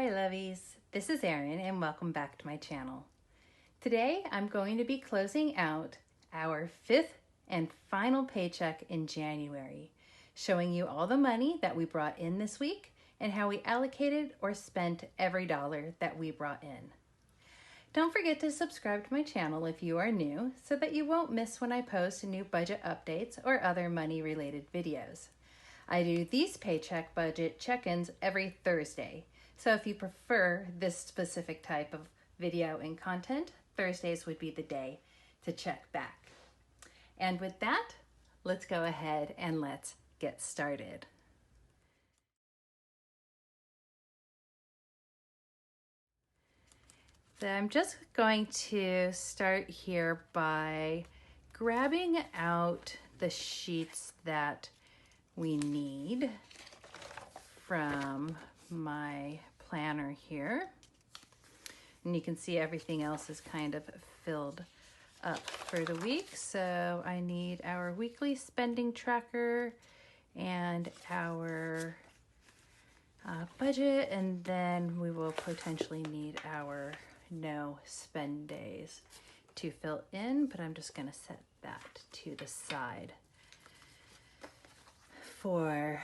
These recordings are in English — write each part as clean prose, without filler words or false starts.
Hi lovies, this is Erin and welcome back to my channel. Today I'm going to be closing out our 5th and final paycheck in January, showing you all the money that we brought in this week and how we allocated or spent every dollar that we brought in. Don't forget to subscribe to my channel if you are new so that you won't miss when I post new budget updates or other money related videos. I do these paycheck budget check-ins every Thursday. So if you prefer this specific type of video and content, Thursdays would be the day to check back. And with that, let's go ahead and let's get started. So I'm just going to start here by grabbing out the sheets that we need from my planner here. And you can see everything else is kind of filled up for the week. So I need our weekly spending tracker and our budget, and then we will potentially need our no spend days to fill in, but I'm just going to set that to the side for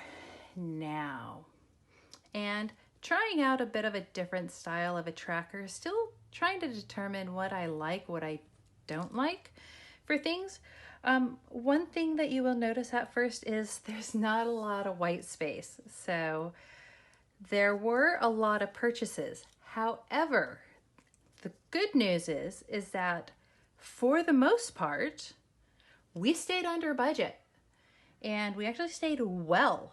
now. And trying out a bit of a different style of a tracker, still trying to determine what I like, what I don't like for things. One thing that you will notice at first is there's not a lot of white space. So there were a lot of purchases. However, the good news is that for the most part, we stayed under budget. And we actually stayed well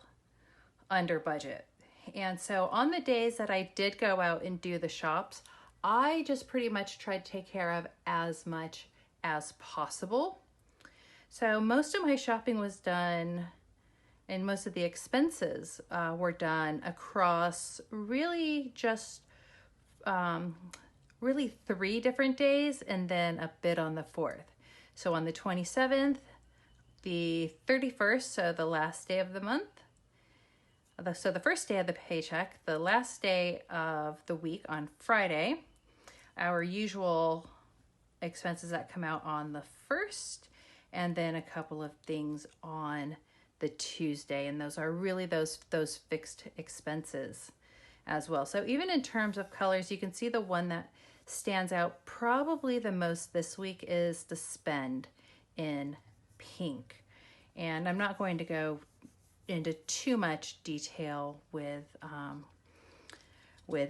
under budget. And so on the days that I did go out and do the shops, I just pretty much tried to take care of as much as possible. So most of my shopping was done, and most of the expenses were done across really just really 3 different days, and then a bit on the 4th. So on the 27th, the 31st, so the last day of the month, so the first day of the paycheck, the last day of the week on Friday, our usual expenses that come out on the 1st, and then a couple of things on the Tuesday, and those are really those fixed expenses as well. So even in terms of colors, you can see the one that stands out probably the most this week is the spend in pink. And I'm not going to go into too much detail with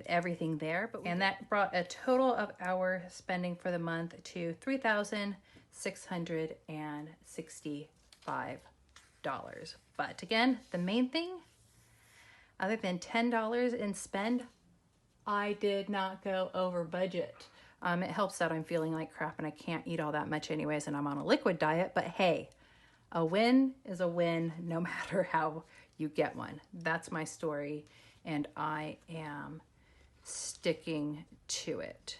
everything there, and that brought a total of our spending for the month to $3,665. But again, the main thing, other than $10 in spend, I did not go over budget. It helps that I'm feeling like crap and I can't eat all that much anyways, and I'm on a liquid diet, but hey, a win is a win no matter how you get one. That's my story, and I am sticking to it.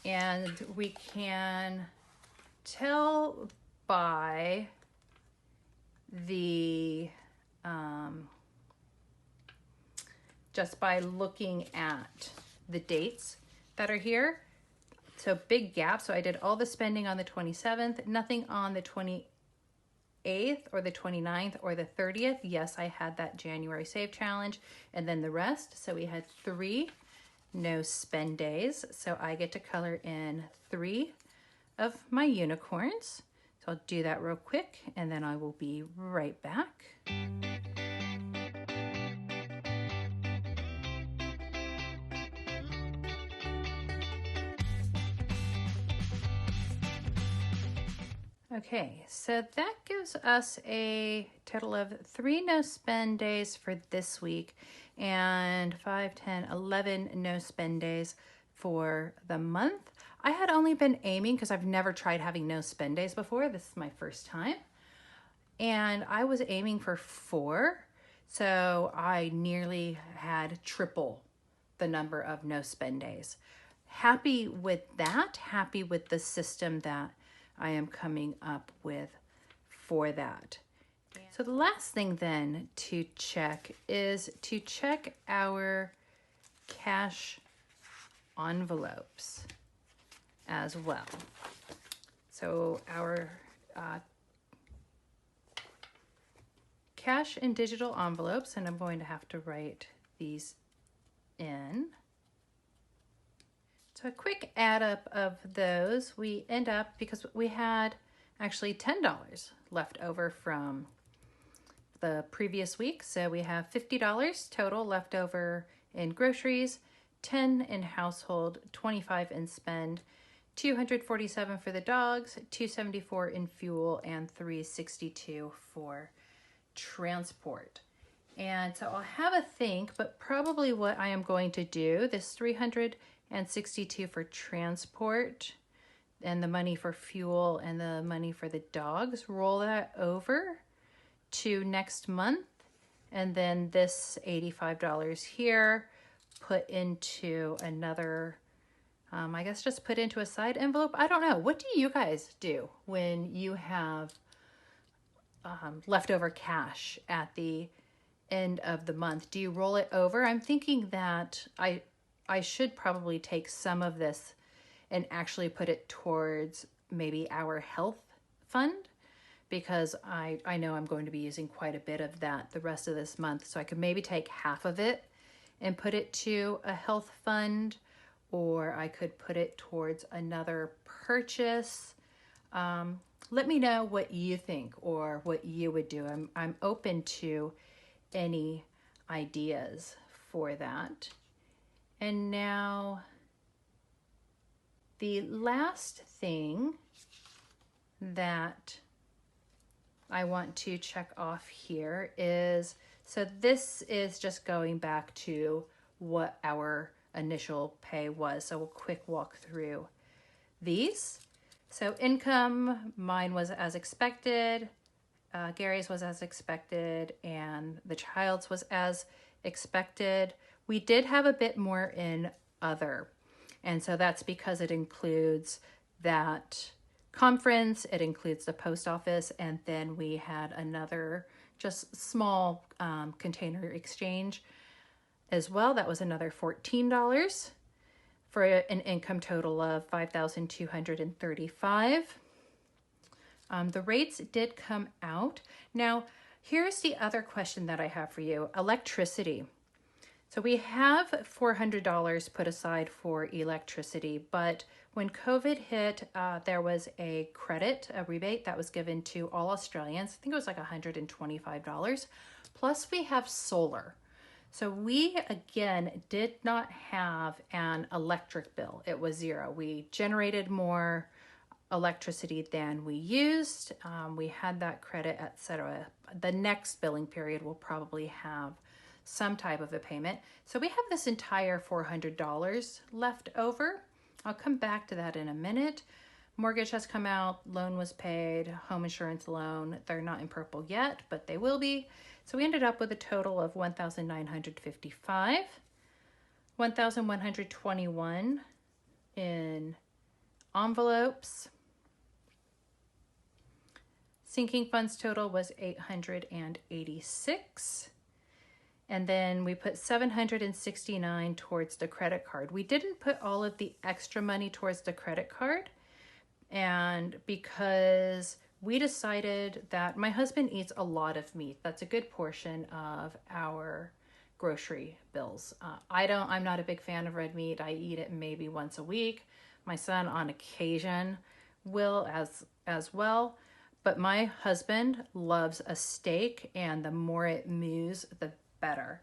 And we can tell by the just by looking at the dates that are here. So big gap. So I did all the spending on the 27th, nothing on the 28th or the 29th or the 30th. Yes, I had that January Save Challenge, and then the rest. So we had 3 no spend days. So I get to color in 3 of my unicorns. So I'll do that real quick and then I will be right back. Okay, so that gives us a total of 3 no spend days for this week and 5, 10, 11 no spend days for the month. I had only been aiming, because I've never tried having no spend days before. This is my first time. And I was aiming for 4. So I nearly had triple the number of no spend days. Happy with that, happy with the system that I am coming up with for that. So the last thing then to check is to check our cash envelopes as well. So our cash and digital envelopes, and I'm going to have to write these in. So a quick add up of those, we end up, because we had actually $10 left over from the previous week. So we have $50 total left over in groceries, 10 in household, 25 in spend, 247 for the dogs, 274 in fuel, and 362 for transport. And so I'll have a think, but probably what I am going to do, this 362 for transport and the money for fuel and the money for the dogs, roll that over to next month. And then this $85 here, put into another, I guess just put into a side envelope. I don't know. What do you guys do when you have leftover cash at the end of the month? Do you roll it over? I'm thinking that I should probably take some of this and actually put it towards maybe our health fund, because I know I'm going to be using quite a bit of that the rest of this month. So I could maybe take half of it and put it to a health fund, or I could put it towards another purchase. Let me know what you think or what you would do. I'm open to any ideas for that. And now the last thing that I want to check off here is, so this is just going back to what our initial pay was. So we'll quick walk through these. So income, mine was as expected, Gary's was as expected, and the child's was as expected. We did have a bit more in other, and so that's because it includes that conference, it includes the post office, and then we had another just small container exchange as well. That was another $14 for an income total of $5,235. The rates did come out. Now, here's the other question that I have for you. Electricity. So we have $400 put aside for electricity, but when COVID hit, there was a credit, a rebate that was given to all Australians. I think it was like $125. Plus we have solar. So we, again, did not have an electric bill. It was zero. We generated more electricity than we used. We had that credit, etc. The next billing period will probably have some type of a payment. So we have this entire $400 left over. I'll come back to that in a minute. Mortgage has come out, loan was paid, home insurance loan. They're not in purple yet, but they will be. So we ended up with a total of $1,955, $1,121 in envelopes. Sinking funds total was $886. And then we put $769 towards the credit card. We didn't put all of the extra money towards the credit card, and because we decided that my husband eats a lot of meat. That's a good portion of our grocery bills. I'm not a big fan of red meat. I eat it maybe once a week. My son on occasion will as well. But my husband loves a steak, and the more it moves, the better.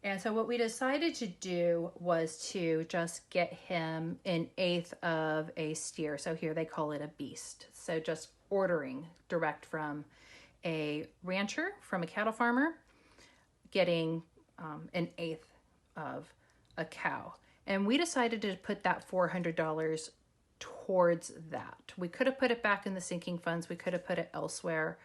And so what we decided to do was to just get him an eighth of a steer. So here they call it a beast. So just ordering direct from a rancher, from a cattle farmer, getting an eighth of a cow. And we decided to put that $400 towards that. We could have put it back in the sinking funds. We could have put it elsewhere,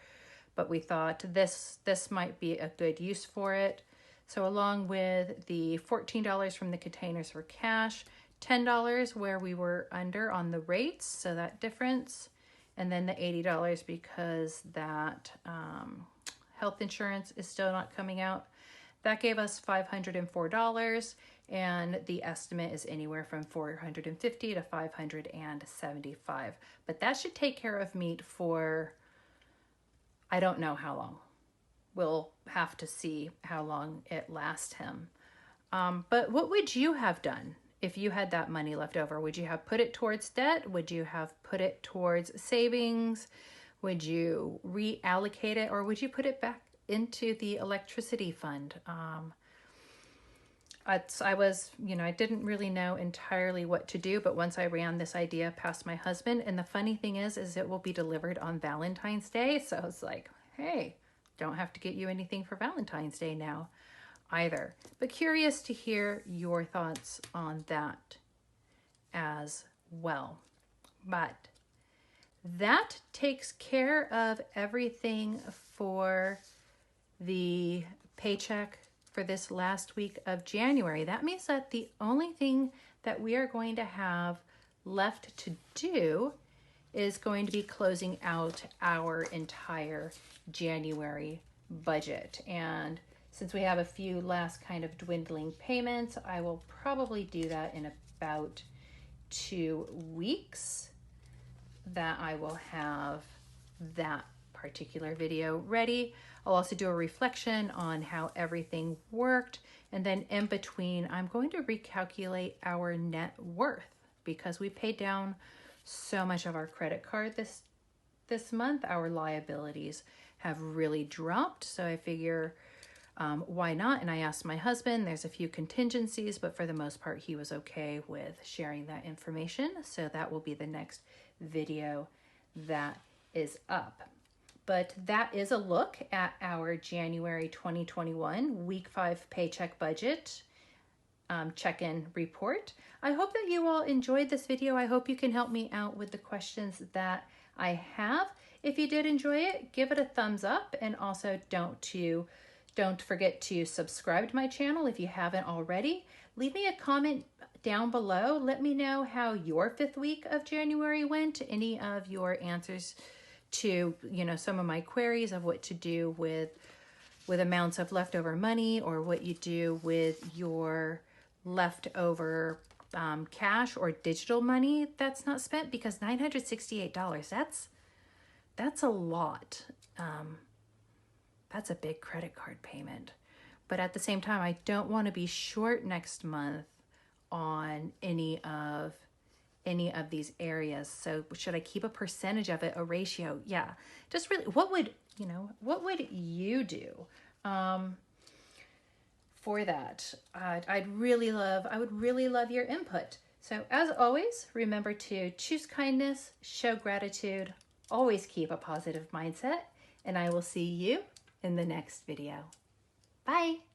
but we thought this might be a good use for it. So along with the $14 from the containers for cash, $10 where we were under on the rates, so that difference, and then the $80 because that health insurance is still not coming out. That gave us $504, and the estimate is anywhere from $450 to $575. But that should take care of meat for, I don't know how long. We'll have to see how long it lasts him. But what would you have done if you had that money left over? Would you have put it towards debt? Would you have put it towards savings? Would you reallocate it, or would you put it back into the electricity fund? I didn't really know entirely what to do, but once I ran this idea past my husband, and the funny thing is it will be delivered on Valentine's Day. So I was like, hey, don't have to get you anything for Valentine's Day now either. But curious to hear your thoughts on that as well. But that takes care of everything for the paycheck for this last week of January. That means that the only thing that we are going to have left to do is going to be closing out our entire January budget. And since we have a few last kind of dwindling payments, I will probably do that in about 2 weeks, that I will have that particular video ready. I'll also do a reflection on how everything worked. And then in between, I'm going to recalculate our net worth, because we paid down so much of our credit card this month. Our liabilities have really dropped. So I figure, why not? And I asked my husband, there's a few contingencies, but for the most part, he was okay with sharing that information. So that will be the next video that is up. But that is a look at our January 2021 week 5 paycheck budget check-in report. I hope that you all enjoyed this video. I hope you can help me out with the questions that I have. If you did enjoy it, give it a thumbs up, and also don't forget to subscribe to my channel if you haven't already. Leave me a comment down below. Let me know how your 5th week of January went, any of your answers to, some of my queries of what to do with amounts of leftover money, or what you do with your leftover cash or digital money that's not spent, because $968, that's a lot. That's a big credit card payment. But at the same time, I don't want to be short next month on any of these areas. So should I keep a percentage of it, a ratio? Yeah. Just really, what would you do for that? I would really love your input. So as always, remember to choose kindness, show gratitude, always keep a positive mindset, and I will see you in the next video. Bye.